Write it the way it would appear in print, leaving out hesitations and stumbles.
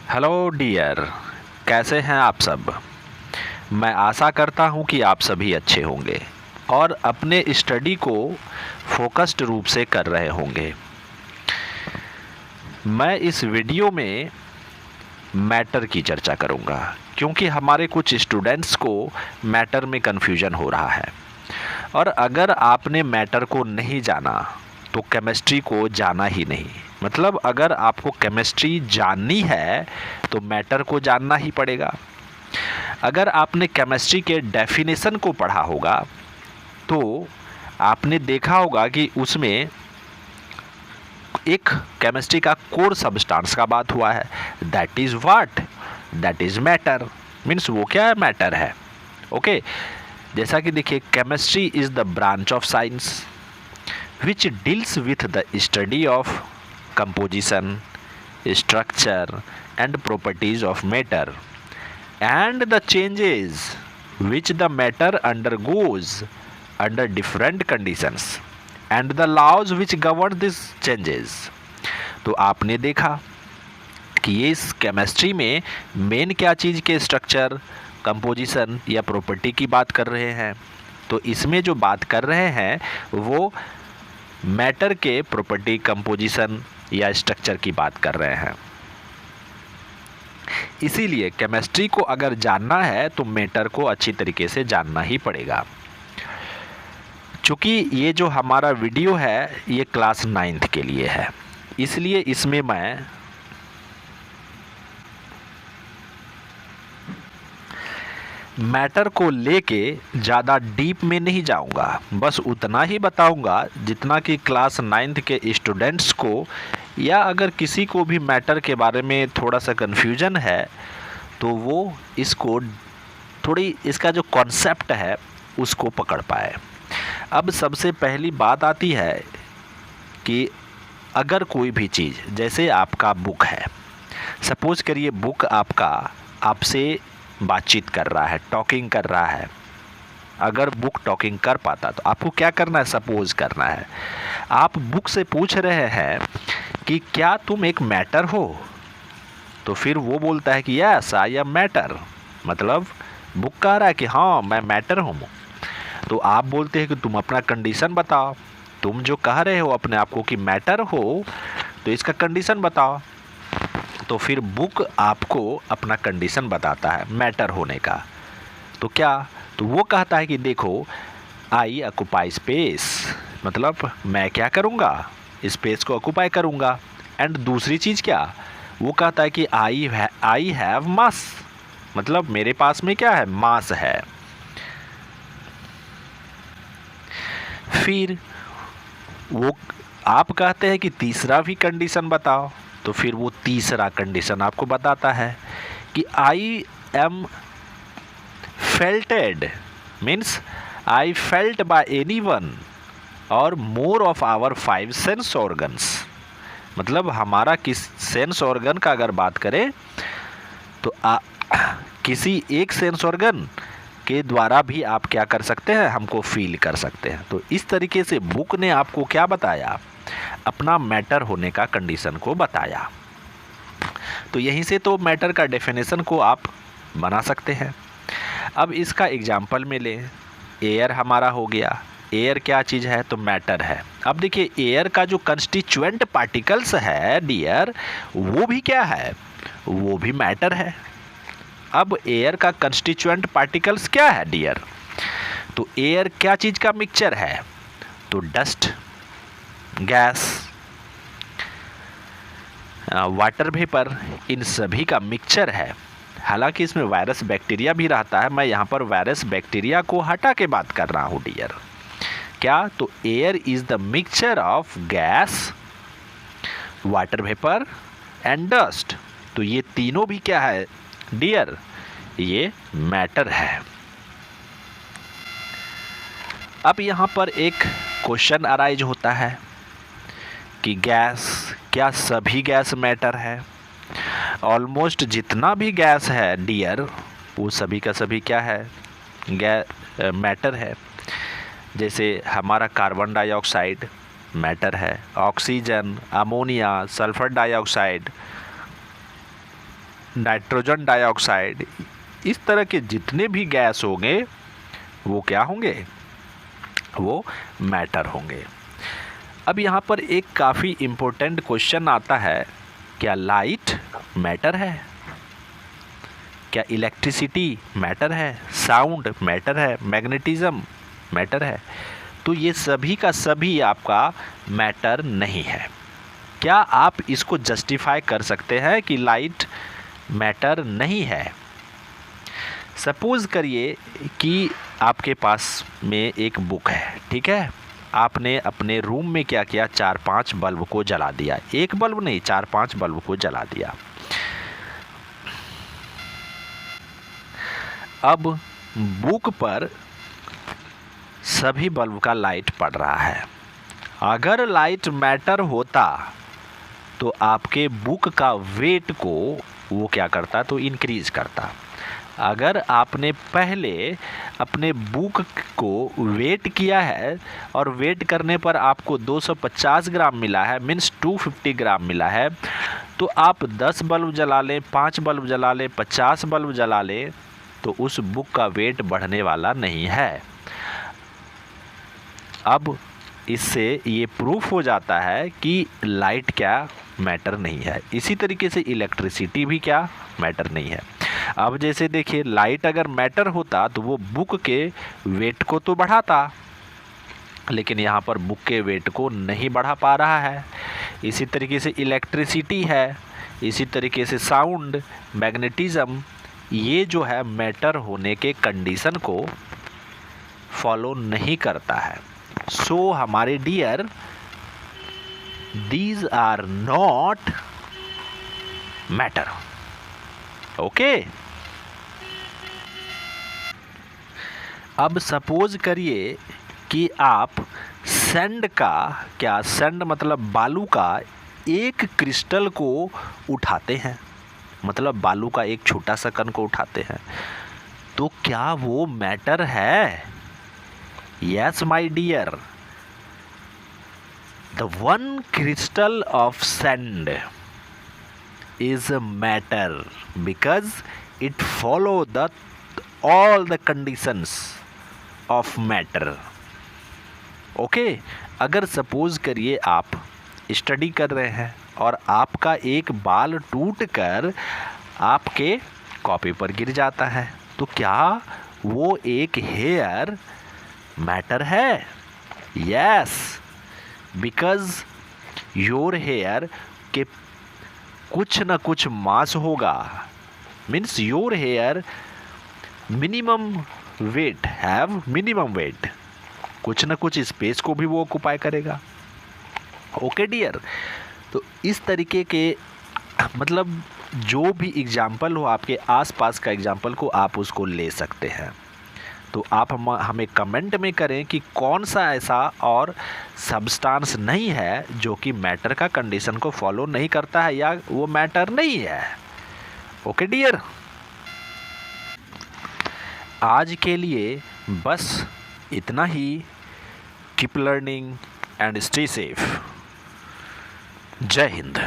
Hello dear, कैसे हैं आप सब। मैं आशा करता हूं कि आप सभी अच्छे होंगे और अपने स्टडी को फोकस्ड रूप से कर रहे होंगे। मैं इस वीडियो में मैटर की चर्चा करूंगा क्योंकि हमारे कुछ स्टूडेंट्स को मैटर में कन्फ्यूजन हो रहा है। और अगर आपने मैटर को नहीं जाना तो केमिस्ट्री को जाना ही नहीं। मतलब अगर आपको केमिस्ट्री जाननी है तो मैटर को जानना ही पड़ेगा। अगर आपने केमिस्ट्री के डेफिनेशन को पढ़ा होगा तो आपने देखा होगा कि उसमें एक केमिस्ट्री का कोर सब्सटेंस का बात हुआ है। That is what, that is matter. Means वो क्या है, मैटर है। ओके जैसा कि देखिए, chemistry is the branch of science which deals with the study of composition, structure and properties of matter and the changes which the matter undergoes under different conditions and the laws which govern these changes। तो आपने देखा कि ये इस chemistry में main क्या चीज़ के structure, composition या प्रॉपर्टी की बात कर रहे हैं। तो इसमें जो बात कर रहे हैं वो मैटर के प्रॉपर्टी, कंपोजिशन या स्ट्रक्चर की बात कर रहे हैं। इसीलिए केमिस्ट्री को अगर जानना है तो मैटर को अच्छी तरीके से जानना ही पड़ेगा। चूँकि ये जो हमारा वीडियो है ये क्लास 9th के लिए है, इसलिए इसमें मैं मैटर को लेके ज़्यादा डीप में नहीं जाऊंगा। बस उतना ही बताऊंगा जितना कि क्लास 9th के स्टूडेंट्स को या अगर किसी को भी मैटर के बारे में थोड़ा सा कन्फ्यूजन है तो वो इसको थोड़ी, इसका जो कॉन्सेप्ट है उसको पकड़ पाए। अब सबसे पहली बात आती है कि अगर कोई भी चीज़, जैसे आपका बुक है, सपोज करिए बुक आपका आपसे बातचीत कर रहा है, टॉकिंग कर रहा है। अगर बुक टॉकिंग कर पाता तो आपको क्या करना है, सपोज करना है। आप बुक से पूछ रहे हैं कि क्या तुम एक मैटर हो, तो फिर वो बोलता है कि यस आई एम मैटर। मतलब बुक कह रहा है कि हाँ मैं मैटर हूँ। तो आप बोलते हैं कि तुम अपना कंडीशन बताओ। तुम जो कह रहे हो अपने आप को कि मैटर हो तो इसका कंडीशन बताओ। तो फिर बुक आपको अपना कंडीशन बताता है मैटर होने का। तो क्या, तो वो कहता है कि देखो आई ऑक्यूपाई स्पेस, मतलब मैं क्या करूँगा, स्पेस को ऑक्यूपाई करूँगा। एंड दूसरी चीज़ क्या, वो कहता है कि आई हैव मास, मतलब मेरे पास में क्या है, मास है। फिर वो आप कहते हैं कि तीसरा भी कंडीशन बताओ। तो फिर वो तीसरा कंडीशन आपको बताता है कि I am felted, means I felt by any one or more of our 5 sense organs. मतलब हमारा किस सेंस ऑर्गन का अगर बात करें तो किसी एक सेंस ऑर्गन के द्वारा भी आप क्या कर सकते हैं, हमको फील कर सकते हैं। तो इस तरीके से बुक ने आपको क्या बताया, अपना मैटर होने का कंडीशन को बताया। तो यहीं से तो मैटर का डेफिनेशन को आप बना सकते हैं। अब इसका एग्जाम्पल में लें, एयर हमारा हो गया। एयर क्या चीज़ है, तो मैटर है। अब देखिए एयर का जो कंस्टिट्यूएंट पार्टिकल्स है डियर, वो भी क्या है, वो भी मैटर है। अब एयर का कंस्टिट्यूएंट पार्टिकल्स क्या है डियर, तो एयर क्या चीज़ का मिक्सचर है, तो डस्ट, गैस, वाटर वेपर, इन सभी का मिक्सचर है। हालांकि इसमें वायरस बैक्टीरिया भी रहता है, मैं यहाँ पर वायरस बैक्टीरिया को हटा के बात कर रहा हूँ डियर। क्या, तो air is the mixture of gas, water vapour and dust. तो ये तीनों भी क्या है डियर, ये मैटर है। अब यहाँ पर एक क्वेश्चन अराइज होता है कि गैस, क्या सभी गैस मैटर है। ऑलमोस्ट जितना भी गैस है डियर वो सभी का सभी क्या है, मैटर है। जैसे हमारा कार्बन डाइऑक्साइड मैटर है, oxygen, ammonia, sulphur dioxide, nitrogen dioxide, इस तरह के जितने भी गैस होंगे वो क्या होंगे, वो मैटर होंगे। अब यहाँ पर एक काफ़ी इम्पोर्टेंट क्वेश्चन आता है, क्या लाइट मैटर है, क्या इलेक्ट्रिसिटी मैटर है, साउंड मैटर है, मैग्नेटिज्म मैटर है? तो ये सभी का सभी आपका मैटर नहीं है। क्या आप इसको जस्टिफाई कर सकते हैं कि लाइट मैटर नहीं है? सपोज़ करिए कि आपके पास में एक बुक है, ठीक है, आपने अपने रूम में क्या किया, 4-5 बल्ब को जला दिया, एक बल्ब नहीं 4-5 बल्ब को जला दिया। अब बुक पर सभी बल्ब का लाइट पड़ रहा है। अगर लाइट मैटर होता तो आपके बुक का वेट को वो क्या करता, तो इंक्रीज करता। अगर आपने पहले अपने बुक को वेट किया है और वेट करने पर आपको 250 ग्राम मिला है, मीन्स 250 ग्राम मिला है, तो आप 10 बल्ब जला लें, 5 बल्ब जला लें, 50 बल्ब जला लें, तो उस बुक का वेट बढ़ने वाला नहीं है। अब इससे ये प्रूफ हो जाता है कि लाइट क्या मैटर नहीं है। इसी तरीके से इलेक्ट्रिसिटी भी क्या मैटर नहीं है। अब जैसे देखिए, लाइट अगर मैटर होता तो वो बुक के वेट को तो बढ़ाता, लेकिन यहाँ पर बुक के वेट को नहीं बढ़ा पा रहा है। इसी तरीके से इलेक्ट्रिसिटी है, इसी तरीके से साउंड, मैग्नेटिज्म, ये जो है मैटर होने के कंडीशन को फॉलो नहीं करता है। सो हमारे dear, these are not matter. Okay. अब सपोज करिए कि आप सैंड का, क्या सैंड मतलब बालू का एक क्रिस्टल को उठाते हैं, मतलब बालू का एक छोटा सा कण को उठाते हैं, तो क्या वो मैटर है? Yes my dear, the one crystal of sand is a matter because it follow the all the conditions of matter. Okay. अगर सपोज करिए आप स्टडी कर रहे हैं और आपका एक बाल टूट कर आपके कॉपी पर गिर जाता है, तो क्या वो एक हेयर मैटर है? यस, बिकॉज योर हेयर के कुछ न कुछ मास होगा, means your hair minimum weight have minimum weight, कुछ न कुछ स्पेस को भी वो ऑक्युपाई करेगा। ओके डियर, तो इस तरीके के मतलब जो भी एग्जाम्पल हो आपके आसपास का एग्जाम्पल को आप उसको ले सकते हैं। तो आप हमें कमेंट में करें कि कौन सा ऐसा और सब्सटेंस नहीं है जो कि मैटर का कंडीशन को फॉलो नहीं करता है या वो मैटर नहीं है। ओके डियर, आज के लिए बस इतना ही। Keep learning and stay safe. जय हिंद।